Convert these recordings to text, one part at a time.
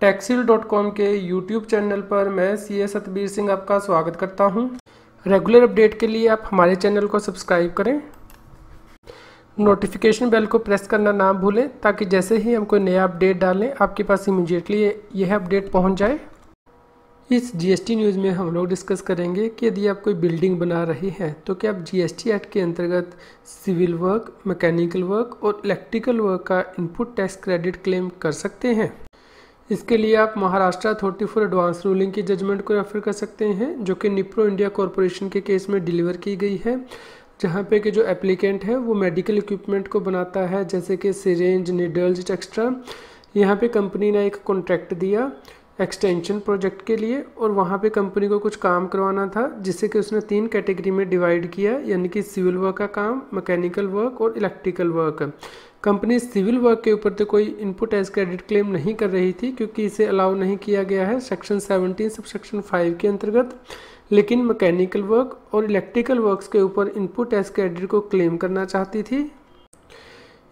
Techseal.com के YouTube channel पर मैं सीए सतबीर सिंह आपका स्वागत करता हूं। रेगुलर अपडेट के लिए आप हमारे चैनल को सब्सक्राइब करें, नोटिफिकेशन बेल को प्रेस करना ना भूलें ताकि जैसे ही हम कोई नया अपडेट डालें आपके पास इमीडिएटली यह अपडेट पहुंच जाए। इस जीएसटी न्यूज़ में हम लोग डिस्कस करेंगे कि यदि आप कोई बिल्डिंग बना रहे हैं तो क्या आप जीएसटी एक्ट के अंतर्गत सिविल वर्क, मैकेनिकल वर्क और इलेक्ट्रिकल वर्क का इनपुट टैक्स क्रेडिट क्लेम कर सकते हैं। इसके लिए आप Maharashtra authority for advance ruling की जजमेंट को रेफर कर सकते हैं जो कि निप्रो इंडिया कॉरपोरेशन के केस में डिलीवर की गई है, जहां पे कि जो एप्लीकेंट है वो मेडिकल इक्विपमेंट को बनाता है जैसे कि सिरेंज, नीडल्स एक्स्ट्रा। यहाँ पे कंपनी ने एक कॉन्ट्रैक्ट दिया एक्सटेंशन प्रोजेक्ट के लिए और वहाँ पे कंपनी को कुछ काम करवाना था जिससे कि उसने 3 कैटेगरी में डिवाइड किया, यानी कि सिविल वर्क का काम, मैकेनिकल वर्क और electrical work. Company civil work के ऊपर तो कोई इनपुट टैक्स क्रेडिट क्लेम नहीं कर रही थी क्योंकि इसे अलाउ नहीं किया गया है सेक्शन 17 सब सेक्शन 5 के अंतर्गत, लेकिन मैकेनिकल वर्क और इलेक्ट्रिकल वर्क्स के ऊपर इनपुट टैक्स क्रेडिट को क्लेम करना चाहती थी।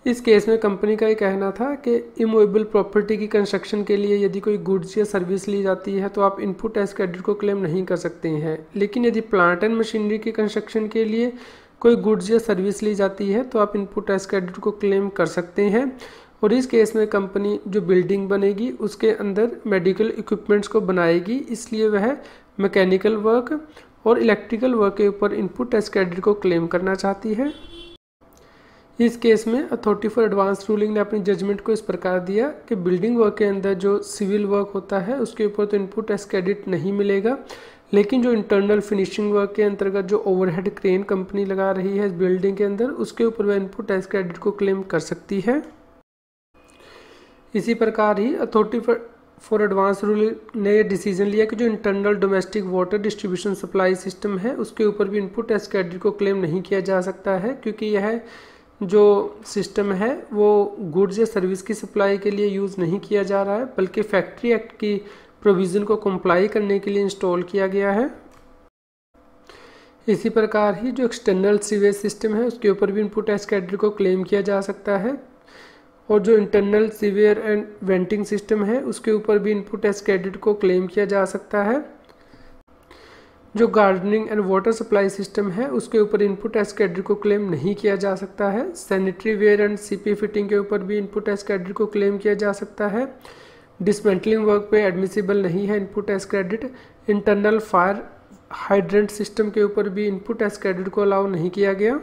इस केस में कंपनी का ये कहना था कि इमूवेबल प्रॉपर्टी की कंस्ट्रक्शन के लिए यदि कोई गुड्स या सर्विस ली जाती है तो आप इनपुट टैक्स क्रेडिट को क्लेम नहीं कर सकते हैं, लेकिन यदि प्लांट एंड मशीनरी की कंस्ट्रक्शन के लिए कोई गुड्स या सर्विस ली जाती है तो आप इनपुट टैक्स क्रेडिट को क्लेम कर सकते हैं। और इस केस में कंपनी जो बिल्डिंग बनेगी उसके अंदर मेडिकल इक्विपमेंट्स को बनाएगी, इसलिए वह मैकेनिकल वर्क और इलेक्ट्रिकल वर्क के ऊपर इनपुट टैक्स क्रेडिट को क्लेम करना चाहती है। इस केस में अथॉरिटी फॉर एडवांस रूलिंग ने अपनी जजमेंट को इस प्रकार दिया कि बिल्डिंग वर्क के अंदर जो सिविल वर्क होता है उसके ऊपर तो इनपुट टैक्स क्रेडिट नहीं मिलेगा, लेकिन जो इंटरनल फिनिशिंग वर्क के अंतर्गत जो ओवरहेड क्रेन कंपनी लगा रही है इस बिल्डिंग के अंदर उसके ऊपर वह इनपुट टैक्स क्रेडिट को क्लेम कर सकती है। इसी प्रकार ही अथॉरिटी फॉर एडवांस रूलिंग ने यह डिसीजन लिया कि जो internal domestic water distribution supply system है उसके ऊपर भी इनपुट टैक्स क्रेडिट को क्लेम नहीं किया जा सकता है, क्योंकि यह जो सिस्टम है वो गुड्स या सर्विस की सप्लाई के लिए यूज़ नहीं किया जा रहा है बल्कि फैक्ट्री एक्ट की प्रोविज़न को कंप्लाई करने के लिए इंस्टॉल किया गया है। इसी प्रकार ही जो एक्सटर्नल सीवेज सिस्टम है उसके ऊपर भी इनपुट टैक्स क्रेडिट को क्लेम किया जा सकता है, और जो इंटरनल सीवेयर एंड वेंटिंग सिस्टम है उसके ऊपर भी इनपुट टैक्स क्रेडिट को क्लेम किया जा सकता है। जो gardening and water supply system है उसके ऊपर इनपुट टैक्स क्रेडिट को क्लेम नहीं किया जा सकता है। Sanitary ware and CP fitting के ऊपर भी इनपुट टैक्स क्रेडिट को क्लेम किया जा सकता है। डिसमेंटलिंग वर्क पे एडमिसिबल नहीं है input tax credit. Internal fire hydrant system के ऊपर भी इनपुट टैक्स क्रेडिट को अलाउ नहीं किया गया।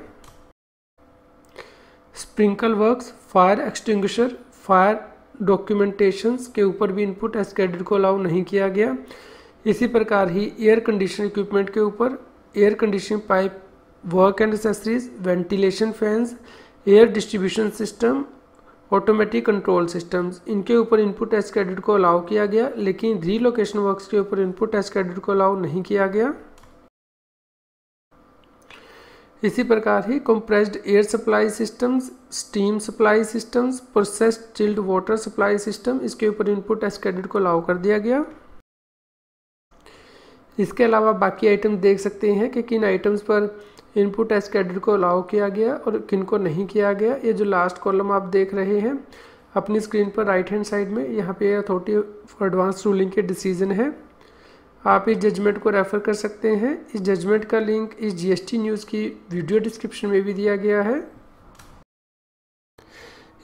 Sprinkle works, fire extinguisher, fire documentations के ऊपर भी इनपुट टैक्स क्रेडिट को अलाउ नहीं किया गया। इसी प्रकार ही एयर कंडीशनर इक्विपमेंट के ऊपर air conditioning pipe, work and accessories, ventilation fans, air distribution system, automatic control systems, इनके ऊपर इनपुट टैक्स क्रेडिट को अलाउ किया गया, लेकिन रीलोकेशन वर्क्स के ऊपर इनपुट टैक्स क्रेडिट को अलाउ नहीं किया गया। इसी प्रकार ही compressed air supply systems, steam supply systems, processed chilled water supply system, इसके ऊपर इनपुट टैक्स क्रेडिट को अलाउ कर दिया गया। इसके अलावा बाकी आइटम देख सकते हैं कि किन आइटम्स पर इनपुट टैक्स क्रेडिट को अलाउ किया गया और किन को नहीं किया गया। ये जो लास्ट कॉलम आप देख रहे हैं अपनी स्क्रीन पर राइट हैंड साइड में, यहाँ पे अथॉरिटी फॉर एडवांस रूलिंग के डिसीजन है। आप इस जजमेंट को रेफर कर सकते हैं। इस जजमेंट का लिंक इस जीएसटी न्यूज़ की वीडियो डिस्क्रिप्शन में भी दिया गया है।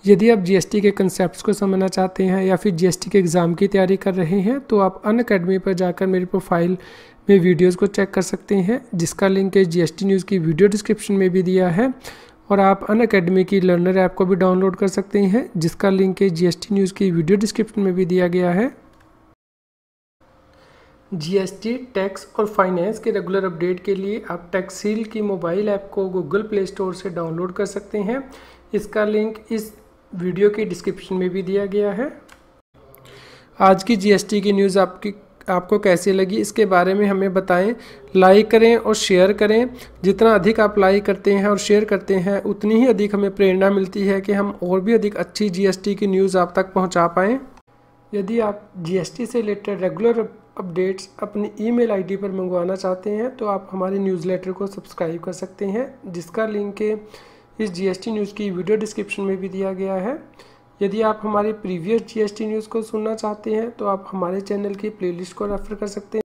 यदि आप जीएसटी के कंसेप्ट्स को समझना चाहते हैं या फिर जीएसटी के एग्ज़ाम की तैयारी कर रहे हैं तो आप अनअकैडमी पर जाकर मेरी प्रोफाइल में वीडियोस को चेक कर सकते हैं, जिसका लिंक जीएसटी न्यूज़ की वीडियो डिस्क्रिप्शन में भी दिया है। और आप अनअकैडमी की लर्नर ऐप को भी डाउनलोड कर सकते हैं, जिसका लिंक जीएसटी न्यूज़ की वीडियो डिस्क्रिप्शन में भी दिया गया है। जीएसटी, टैक्स और फाइनेंस के रेगुलर अपडेट के लिए आप टैक्सील की मोबाइल ऐप को गूगल प्ले स्टोर से डाउनलोड कर सकते हैं। इसका लिंक इस वीडियो के डिस्क्रिप्शन में भी दिया गया है। आज की जीएसटी की न्यूज़ आपको कैसी लगी इसके बारे में हमें बताएं। लाइक करें और शेयर करें। जितना अधिक आप लाइक करते हैं और शेयर करते हैं उतनी ही अधिक हमें प्रेरणा मिलती है कि हम और भी अधिक अच्छी जीएसटी की न्यूज़ आप तक पहुंचा पाएँ। यदि आप जीएसटी से रिलेटेड रेगुलर अपडेट्स अपनी ईमेल आईडी पर मंगवाना चाहते हैं तो आप हमारे न्यूज़लेटर को सब्सक्राइब कर सकते हैं, जिसका लिंक इस जीएसटी न्यूज़ की वीडियो डिस्क्रिप्शन में भी दिया गया है। यदि आप हमारे प्रीवियस जीएसटी न्यूज़ को सुनना चाहते हैं तो आप हमारे चैनल की प्लेलिस्ट को रेफर कर सकते हैं।